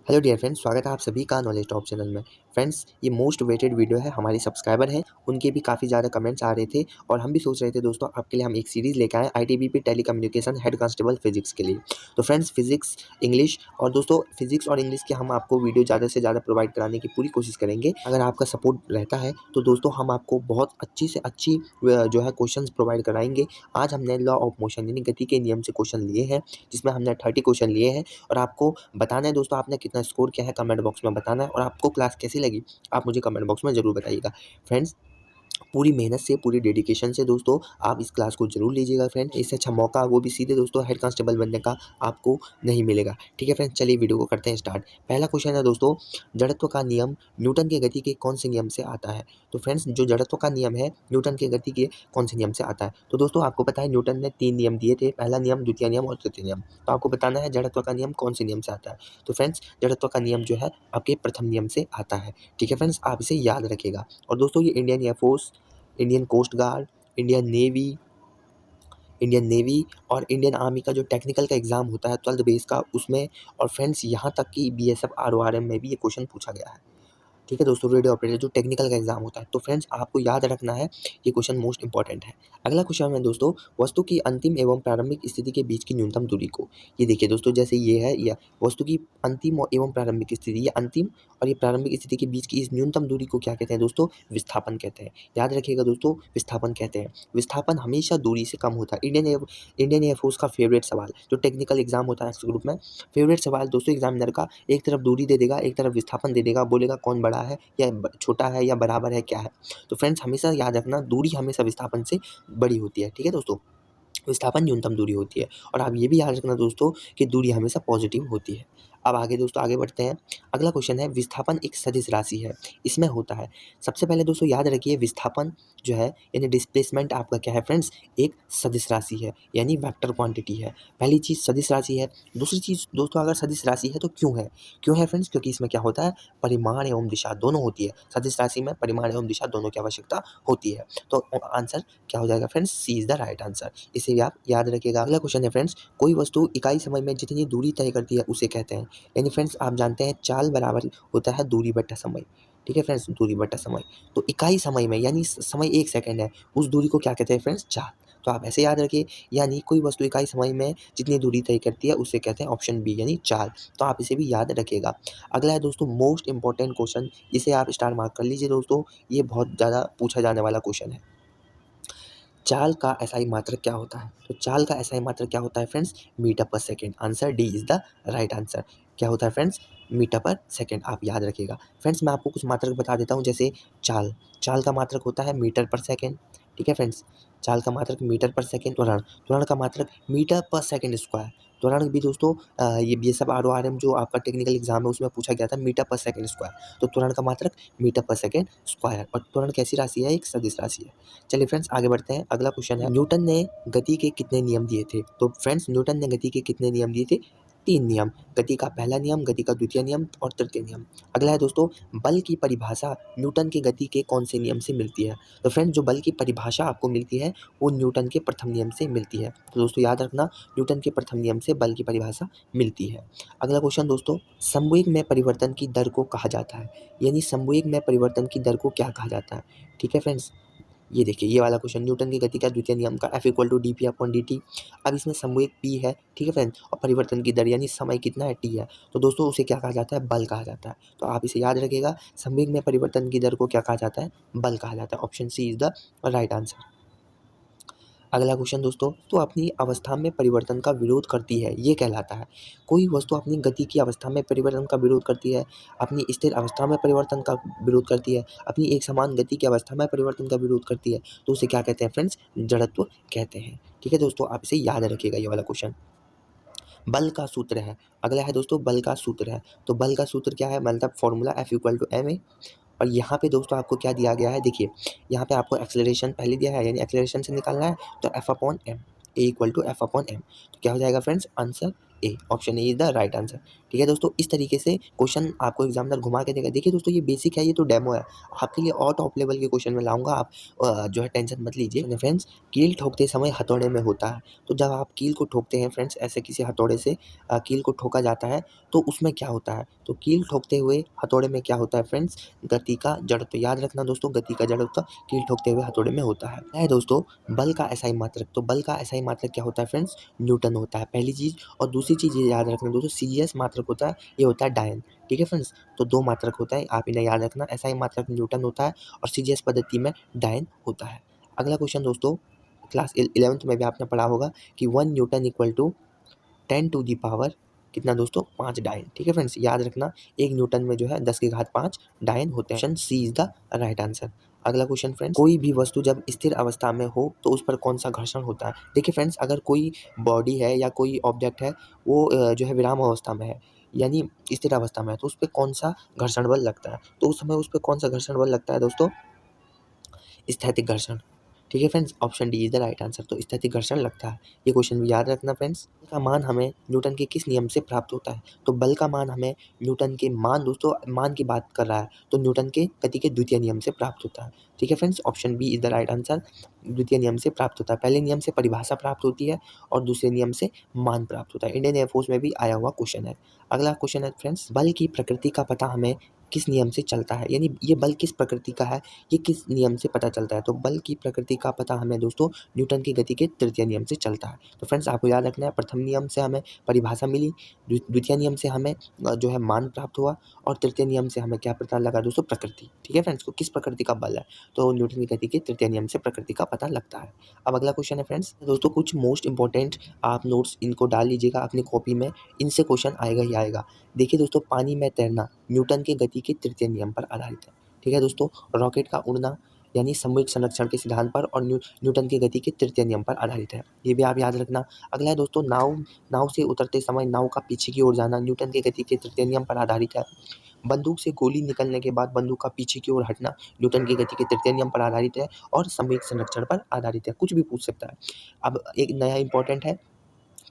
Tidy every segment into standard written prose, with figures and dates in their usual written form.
Hello dear friends, स्वागत है आप सभी का नॉलेज टॉप चैनल में। फ्रेंड्स, ये मोस्ट वेटेड वीडियो है। हमारे सब्सक्राइबर हैं, उनके भी काफ़ी ज़्यादा कमेंट्स आ रहे थे और हम भी सोच रहे थे दोस्तों आपके लिए हम एक सीरीज़ लेकर आए ITBP telecommunication head constable physics के लिए। तो फ्रेंड्स, फिजिक्स, इंग्लिश और दोस्तों फिजिक्स और इंग्लिश के हम आपको वीडियो ज़्यादा से ज़्यादा प्रोवाइड कराने की पूरी कोशिश करेंगे। अगर आपका सपोर्ट रहता है तो दोस्तों हम आपको बहुत अच्छी से अच्छी जो है क्वेश्चंस प्रोवाइड कराएंगे। आज हमने लॉ ऑफ मोशन यानी गति के नियम से क्वेश्चन लिए हैं, जिसमें हमने 30 क्वेश्चन लिए हैं और आपको बताना है दोस्तों आपने कितना स्कोर किया है, कमेंट बॉक्स में बताना है और आपको क्लास कैसी लगी आप मुझे कमेंट बॉक्स में ज़रूर बताइएगा। फ्रेंड्स, पूरी मेहनत से, पूरी डेडिकेशन से दोस्तों आप इस क्लास को जरूर लीजिएगा फ्रेंड। इससे अच्छा मौका वो भी सीधे दोस्तों हेड कांस्टेबल बनने का आपको नहीं मिलेगा। ठीक है फ्रेंड, चलिए वीडियो को करते हैं स्टार्ट। पहला क्वेश्चन है दोस्तों, जड़त्व का नियम न्यूटन के गति के कौन से नियम से आता है? तो फ्रेंड्स, जो जड़त्व का नियम है न्यूटन के गति के कौन से नियम से आता है? तो दोस्तों आपको पता है न्यूटन ने 3 नियम दिए थे, पहला नियम, द्वितीय नियम और तृतीय नियम। तो आपको बताना है जड़त्व का नियम कौन से नियम से आता है। तो फ्रेंड्स, जड़त्व का नियम जो है आपके प्रथम नियम से आता है। ठीक है फ्रेंड्स, आप इसे याद रखिएगा। और दोस्तों ये Indian air force, Indian coast guard, Indian navy और इंडियन आर्मी का जो टेक्निकल का एग्ज़ाम होता है 12th बेस का, उसमें और फ्रेंड्स यहाँ तक कि बीएसएफ आरओआरएम में भी ये क्वेश्चन पूछा गया है। ठीक है दोस्तों, रेडियो ऑपरेटर जो टेक्निकल का एग्जाम होता है। तो फ्रेंड्स आपको याद रखना है, ये क्वेश्चन मोस्ट इंपॉर्टेंट है। अगला क्वेश्चन है दोस्तों, वस्तु की अंतिम एवं प्रारंभिक स्थिति के बीच की न्यूनतम दूरी को। ये देखिए दोस्तों, जैसे ये है या वस्तु की अंतिम एवं प्रारंभिक स्थिति, ये अंतिम और ये प्रारंभिक स्थिति के बीच की इस न्यूनतम दूरी को क्या कहते हैं दोस्तों? विस्थापन कहते हैं। याद रखिएगा दोस्तों, विस्थापन कहते हैं। विस्थापन हमेशा दूरी से कम होता है। इंडियन एयरफोर्स का फेवरेट सवाल जो टेक्निकल एग्जाम होता है एक्स ग्रुप में, फेवरेट सवाल दोस्तों एग्जामिनर का, एक तरफ दूरी दे देगा, एक तरफ विस्थापन दे देगा, बोलेगा कौन बड़ा है या छोटा है या बराबर है, क्या है। तो फ्रेंड्स हमेशा याद रखना, दूरी हमेशा विस्थापन से बड़ी होती है। ठीक है दोस्तों, विस्थापन न्यूनतम दूरी होती है। और आप ये भी याद रखना दोस्तों कि दूरी हमेशा पॉजिटिव होती है। अब आगे दोस्तों आगे बढ़ते हैं। अगला क्वेश्चन है, विस्थापन एक सदिश राशि है, इसमें होता है। सबसे पहले दोस्तों याद रखिए, विस्थापन जो है यानी डिस्प्लेसमेंट आपका क्या है फ्रेंड्स? एक सदिश राशि है यानी वेक्टर क्वांटिटी है। पहली चीज़ सदिश राशि है। दूसरी चीज़ दोस्तों, अगर सदिश राशि है तो क्यों है? क्यों है फ्रेंड्स? क्योंकि इसमें क्या होता है, परिमाण एवं दिशा दोनों होती है। सदिश राशि में परिमाण एवं दिशा दोनों की आवश्यकता होती है। तो आंसर क्या हो जाएगा friends? C is the right answer. इसे भी आप याद रखिएगा। अगला क्वेश्चन है फ्रेंड्स, कोई वस्तु इकाई समय में जितनी दूरी तय करती है उसे कहते हैं। यानी फ्रेंड्स आप जानते हैं चाल बराबर होता है दूरी बट्टा समय। ठीक है फ्रेंड्स, दूरी बट्टा समय। तो इकाई समय में यानी समय 1 सेकंड है, उस दूरी को क्या कहते हैं फ्रेंड्स? चाल। तो आप ऐसे याद रखिए, यानी कोई वस्तु इकाई समय में जितनी दूरी तय करती है उसे कहते हैं ऑप्शन बी यानी चाल। तो आप इसे भी याद रखिएगा। अगला है दोस्तों मोस्ट इंपॉर्टेंट क्वेश्चन, इसे आप स्टार मार्क कर लीजिए दोस्तों, ये बहुत ज़्यादा पूछा जाने वाला क्वेश्चन है। चाल का एसआई मात्रक क्या होता है? तो चाल का एसआई मात्रक क्या होता है friends? Metre per second. Answer D is the right answer. क्या होता है फ्रेंड्स? Metre per second. आप याद रखिएगा। फ्रेंड्स मैं आपको कुछ मात्रक बता देता हूँ, जैसे चाल, चाल का मात्रक होता है मीटर पर सेकेंड। ठीक है फ्रेंड्स, चाल का मात्रक मीटर पर सेकेंड। त्वरण, त्वरण का मात्रक मीटर पर सेकेंड स्क्वायर। त्वरण भी दोस्तों ये सब आरओआरएम जो आपका टेक्निकल एग्जाम है उसमें पूछा गया था, मीटर पर सेकेंड स्क्वायर। तो त्वरण का मात्रक मीटर पर सेकेंड स्क्वायर। और त्वरण कैसी राशि है? एक सदिश राशि है। चलिए फ्रेंड्स आगे बढ़ते हैं। अगला क्वेश्चन है, न्यूटन ने गति के कितने नियम दिए थे? तो फ्रेंड्स न्यूटन ने गति के कितने नियम दिए थे? 3 नियम। गति का पहला नियम, गति का द्वितीय नियम और तृतीय नियम। अगला है दोस्तों, बल की परिभाषा न्यूटन के गति के कौन से नियम से मिलती है? तो फ्रेंड्स जो बल की परिभाषा आपको मिलती है वो न्यूटन के प्रथम नियम से मिलती है। तो दोस्तों याद रखना, न्यूटन के प्रथम नियम से बल की परिभाषा मिलती है। अगला क्वेश्चन दोस्तों, संवेग में परिवर्तन की दर को कहा जाता है, यानी संवेग में परिवर्तन की दर को क्या कहा जाता है? ठीक है फ्रेंड्स, ये देखिए ये वाला क्वेश्चन, न्यूटन की गति का द्वितीय नियम का F equal to D P upon D T. अब इसमें संवेग p है। ठीक है फ्रेंड्स, और परिवर्तन की दर यानी समय कितना है, t है। तो दोस्तों उसे क्या कहा जाता है? बल कहा जाता है। तो आप इसे याद रखिएगा, संवेग में परिवर्तन की दर को क्या कहा जाता है? बल कहा जाता है। Option C is the right answer. अगला क्वेश्चन दोस्तों, तो अपनी अवस्था में परिवर्तन का विरोध करती है, ये कहलाता है। कोई वस्तु अपनी गति की अवस्था में परिवर्तन का विरोध करती है, अपनी स्थिर अवस्था में परिवर्तन का विरोध करती है, अपनी एक समान गति की अवस्था में परिवर्तन का विरोध करती है, तो उसे क्या कहते हैं फ्रेंड्स? जड़त्व कहते हैं। ठीक है दोस्तों, आप इसे याद रखिएगा ये वाला क्वेश्चन। बल का सूत्र है, अगला है दोस्तों बल का सूत्र है। तो बल का सूत्र क्या है? मतलब formula F equal to ma। और यहाँ पे दोस्तों आपको क्या दिया गया है? देखिए यहाँ पे आपको एक्सेलरेशन पहले दिया है, यानी एक्सेलरेशन से निकालना है तो F upon M, A equal to F upon M. तो क्या हो जाएगा friends? Answer A, option A is the right answer. ठीक है दोस्तों, इस तरीके से क्वेश्चन आपको एग्जामिनर घुमा के देगा। देखिए दोस्तों, ये बेसिक है, ये तो डेमो है। आपके लिए और टॉप लेवल के क्वेश्चन में लाऊंगा, आप जो है टेंशन मत लीजिए। फ्रेंड्स, कील ठोकते समय हथौड़े में होता है, तो जब आप कील को ठोकते हैं फ्रेंड्स, ऐसे किसी हथौड़े से कील को ठोका जाता है तो उसमें क्या होता है, तो कील ठोकते हुए हथौड़े में क्या होता है फ्रेंड्स, गति का जड़त्व। याद रखना दोस्तों, गति का जड़त्व कील ठोकते हुए हथौड़े में होता है दोस्तों। बल का एसआई मात्रक, तो बल का एसआई मात्रक क्या होता है फ्रेंड्स, न्यूटन होता है, पहली चीज। और दूसरी चीज ये याद रखना दोस्तों, सीजीएस मात्रक होता है, ये होता है डायन। ठीक है फ्रेंड्स, तो दो मात्रक होता है, आप इन्हें याद रखना, एसआई मात्रक न्यूटन होता है और सीजीएस पद्धति में डायन होता है। अगला क्वेश्चन दोस्तों, क्लास 11th में भी आपने पढ़ा होगा कि 1 newton equal to 10 to the power कितना दोस्तों, 5 डायन। ठीक है फ्रेंड्स, याद रखना 1 न्यूटन में जो है 10 की घात 5 डायन होते हैं। Option C is the right answer. अगला क्वेश्चन फ्रेंड्स, कोई भी वस्तु जब स्थिर अवस्था में हो तो उस पर कौन सा घर्षण होता है। देखिए फ्रेंड्स, अगर कोई बॉडी है या कोई ऑब्जेक्ट है, वो जो है विराम अवस्था में है, यानी स्थिर अवस्था में है, तो उस पर कौन सा घर्षण बल लगता है, तो उस समय उस पर कौन सा घर्षण बल लगता है दोस्तों, स्थैतिक घर्षण। ठीक है friends, option D is the right answer, तो स्थैतिक घर्षण लगता है। ये क्वेश्चन भी याद रखना फ्रेंड्स। बल का मान हमें न्यूटन के किस नियम से प्राप्त होता है, तो बल का मान हमें न्यूटन के मान, दोस्तों मान की बात कर रहा है, तो न्यूटन के गति के द्वितीय नियम से प्राप्त होता है। ठीक है friends, option B is the right answer, द्वितीय नियम से प्राप्त होता है। पहले नियम से परिभाषा प्राप्त होती है और दूसरे नियम से मान प्राप्त होता है। इंडियन एयरफोर्स में भी आया हुआ क्वेश्चन है। अगला क्वेश्चन है फ्रेंड्स, बल की प्रकृति का पता हमें किस नियम से चलता है, यानी ये बल किस प्रकृति का है, ये किस नियम से पता चलता है, तो बल की प्रकृति का पता हमें दोस्तों न्यूटन की गति के तृतीय नियम से चलता है। तो फ्रेंड्स, आपको याद रखना है, प्रथम नियम से हमें परिभाषा मिली, द्वितीय नियम से हमें जो है मान प्राप्त हुआ, और तृतीय नियम से हमें क्या पता लगा दोस्तों, प्रकृति। ठीक है फ्रेंड्स, को किस प्रकृति का बल है, तो न्यूटन की गति के तृतीय नियम से प्रकृति का पता लगता है। अब अगला क्वेश्चन है फ्रेंड्स, दोस्तों कुछ मोस्ट इंपॉर्टेंट आप नोट्स इनको डाल लीजिएगा अपनी कॉपी में, इनसे क्वेश्चन आएगा ही आएगा। देखिए दोस्तों, पानी में तैरना न्यूटन के गति के तृतीय नियम पर आधारित है। ठीक है दोस्तों, रॉकेट का उड़ना यानी सामूहिक संरक्षण के सिद्धांत पर और न्यूटन की गति के तृतीय नियम पर आधारित है, ये भी आप याद रखना। अगला है दोस्तों, नाव नाव से उतरते समय नाव का पीछे की ओर जाना न्यूटन की गति के तृतीय नियम पर आधारित है। बंदूक से गोली निकलने के बाद बंदूक का पीछे की ओर हटना न्यूटन की गति के तृतीय नियम पर आधारित है और सामूहिक संरक्षण पर आधारित है। कुछ भी पूछ सकता है। अब एक नया इंपॉर्टेंट है,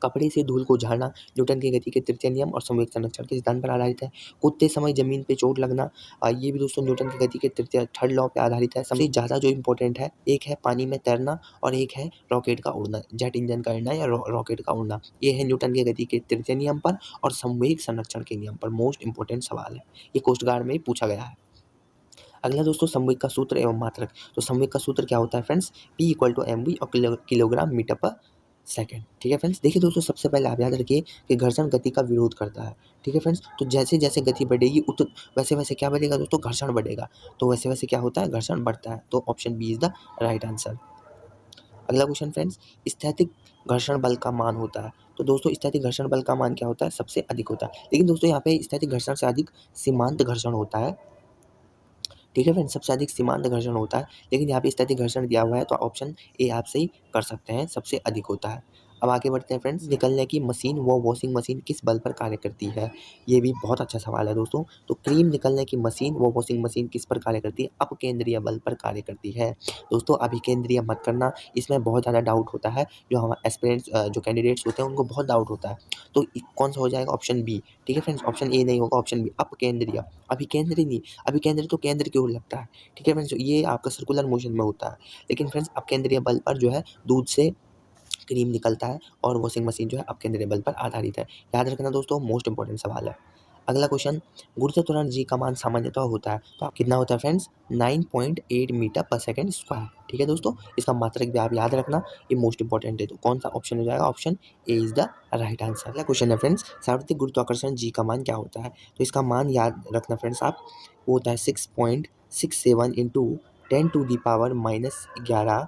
कपड़े से धूल को झाड़ना न्यूटन की गति के तृतीय नियम और सामूहिक संरक्षण के सिद्धांत पर आधारित है। कूदते समय जमीन पे चोट लगना, ये भी दोस्तों न्यूटन की गति के तृतीय थर्ड लॉ पे आधारित है। सबसे ज़्यादा जो इंपॉर्टेंट है, एक है पानी में तैरना और एक है रॉकेट का उड़ना, जेट इंजन का उड़ना या रॉकेट का उड़ना। ये है न्यूटन की गति के तृतीय नियम पर और सामूहिक संरक्षण के नियम पर। मोस्ट इंपॉर्टेंट सवाल है, ये कोस्ट गार्ड में ही पूछा गया है। अगला दोस्तों, संवेग का सूत्र एवं मात्रक। तो संवेग का सूत्र क्या होता है friends, P equal to mv और किलोग्राम मीटर पर सेकेंड। ठीक है फ्रेंड्स, देखिए दोस्तों, सबसे पहले आप याद रखिए कि घर्षण गति का विरोध करता है। ठीक है फ्रेंड्स, तो जैसे जैसे गति बढ़ेगी वैसे वैसे क्या बढ़ेगा दोस्तों, घर्षण बढ़ेगा, तो वैसे वैसे क्या होता है, घर्षण बढ़ता है। तो option B is the right answer. अगला क्वेश्चन फ्रेंड्स, स्थैतिक घर्षण बल का मान होता है। तो दोस्तों, स्थैतिक घर्षण बल का मान क्या होता है, सबसे अधिक होता है। लेकिन दोस्तों, यहाँ पे स्थैतिक घर्षण से अधिक सीमांत घर्षण होता है। ठीक है फ्रेंड्स, सबसे अधिक सीमांत घर्षण होता है, लेकिन यहाँ पे स्थैतिक घर्षण दिया हुआ है, तो ऑप्शन ए आप सही कर सकते हैं, सबसे अधिक होता है। अब आगे बढ़ते हैं फ्रेंड्स, निकलने की मशीन व वॉशिंग मशीन किस बल पर कार्य करती है, ये भी बहुत अच्छा सवाल है दोस्तों। तो क्रीम निकलने की मशीन व वॉशिंग मशीन किस पर कार्य करती है, अपकेंद्रीय बल पर कार्य करती है। दोस्तों, अभिकेंद्रीय मत करना, इसमें बहुत ज़्यादा डाउट होता है, जो हमारे एस्पिरेंट्स जो कैंडिडेट्स होते हैं उनको बहुत डाउट होता है। तो कौन सा हो जाएगा, ऑप्शन बी। ठीक है फ्रेंड्स, ऑप्शन ए नहीं होगा, ऑप्शन बी अपकेंद्रीय। अभिकेंद्रीय नहीं, अभिकेंद्रित तो केंद्र की ओर लगता है। ठीक है फ्रेंड्स, ये आपका सर्कुलर मोशन में होता है, लेकिन फ्रेंड्स अपकेंद्रीय बल पर जो है दूध से क्रीम निकलता है और वॉशिंग मशीन जो है अपकेंद्रीय बल पर आधारित है। याद रखना दोस्तों, मोस्ट इंपॉर्टेंट सवाल है। अगला क्वेश्चन, गुरुत्व त्वरण जी का मान सामान्यतः होता है, तो कितना होता है friends, 9.8 metre per second square. ठीक है दोस्तों, इसका मात्रक भी आप याद रखना, ये मोस्ट इंपॉर्टेंट है। तो कौन सा ऑप्शन हो जाएगा, option A is the right answer. अगला क्वेश्चन है फ्रेंड्स, सार्वत्रिक गुरुत्वाकर्षण जी का मान क्या होता है, तो इसका मान याद रखना फ्रेंड्स आप, वो होता है 6.67 into 10 to the power minus 11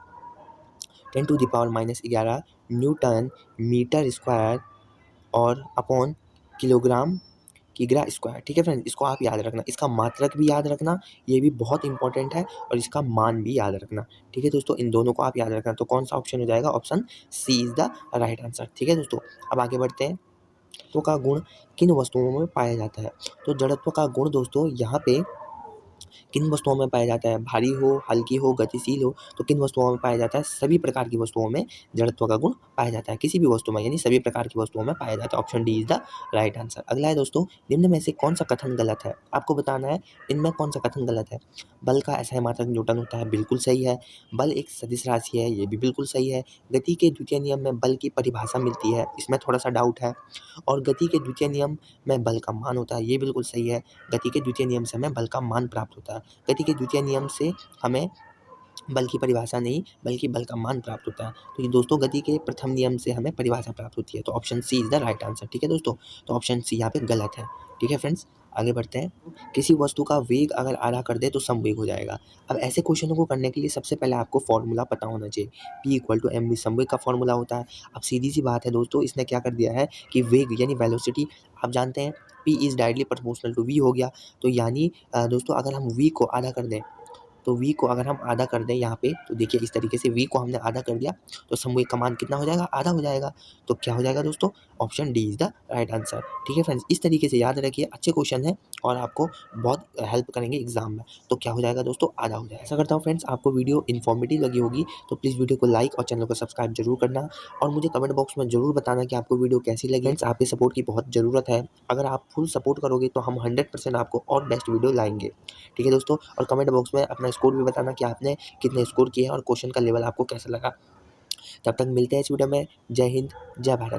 newton metre square और अपॉन किलोग्राम किग्रा स्क्वायर। ठीक है फ्रेंड्स, इसको आप याद रखना, इसका मात्रक भी याद रखना, ये भी बहुत इंपॉर्टेंट है, और इसका मान भी याद रखना। ठीक है दोस्तों, इन दोनों को आप याद रखना। तो कौन सा ऑप्शन हो जाएगा, option C is the right answer. ठीक है दोस्तों, अब आगे बढ़ते हैं, जड़त्व का गुण किन वस्तुओं में पाया जाता है। तो जड़त्व का गुण दोस्तों यहाँ पे किन वस्तुओं में पाया जाता है? भारी हो, हल्की हो, गतिशील हो, तो किन वस्तुओं में पाया जाता है? सभी प्रकार की वस्तुओं में जड़त्व का गुण पाया जाता है, किसी भी वस्तु में, यानी सभी प्रकार की वस्तुओं में पाया जाता है। Option D is the right answer. अगला है दोस्तों, निम्न में से कौन सा कथन गलत है? आपको बताना है इनमें कौन सा कथन गलत है। बल का SI मात्रक न्यूटन होता है, बिल्कुल सही है। बल एक सदिश राशि है, ये भी बिल्कुल सही है। गति के द्वितीय नियम में बल की परिभाषा मिलती है, इसमें थोड़ा सा डाउट है। और गति के द्वितीय नियम में बल का मान होता है, ये बिल्कुल सही है। गति के द्वितीय नियम से हमें बल का मान प्राप्त होता है। गति के द्वितीय नियम से हमें बल की परिभाषा नहीं बल्कि बल का मान प्राप्त होता है। तो ये दोस्तों गति के प्रथम नियम से हमें परिभाषा प्राप्त होती है। तो option C is the right answer. ठीक है दोस्तों, तो ऑप्शन सी यहाँ पे गलत है। ठीक है फ्रेंड्स, आगे बढ़ते हैं। किसी वस्तु का वेग अगर आधा कर दे तो समवेग हो जाएगा। अब ऐसे क्वेश्चनों को करने के लिए सबसे पहले आपको फॉर्मूला पता होना चाहिए। P = mv समवेग का फॉर्मूला होता है। अब सीधी सी बात है दोस्तों, इसने क्या कर दिया है कि वेग यानी वेलोसिटी आप जानते हैं P is directly proportional to v हो गया। तो यानी दोस्तों अगर हम v को आधा कर दें, तो v को अगर हम आधा कर दें यहाँ पे, तो देखिए इस तरीके से v को हमने आधा कर दिया, तो समवेग का मान कितना हो जाएगा? आधा हो जाएगा। तो क्या हो जाएगा दोस्तों? Option D is the right answer. ठीक है फ्रेंड्स, इस तरीके से याद रखिए, अच्छे क्वेश्चन है और आपको बहुत हेल्प करेंगे एग्जाम में। तो क्या हो जाएगा दोस्तों? आधा हो जाएगा। ऐसा करता हूँ फ्रेंड्स, आपको वीडियो इन्फॉर्मेटिव लगी होगी तो प्लीज़ वीडियो को लाइक और चैनल को सब्सक्राइब जरूर करना, और मुझे कमेंट बॉक्स में जरूर बताना कि आपको वीडियो कैसी लगी। फ्रेंड्स, आपके सपोर्ट की बहुत ज़रूरत है। अगर आप फुल सपोर्ट करोगे तो हम 100% आपको और बेस्ट वीडियो लाएंगे। ठीक है दोस्तों, और कमेंट बॉक्स में अपना स्कोर भी बताना कि आपने कितने स्कोर किए हैं और क्वेश्चन का लेवल आपको कैसा लगा। तब तक मिलते हैं इस वीडियो में। जय हिंद, जय भारत।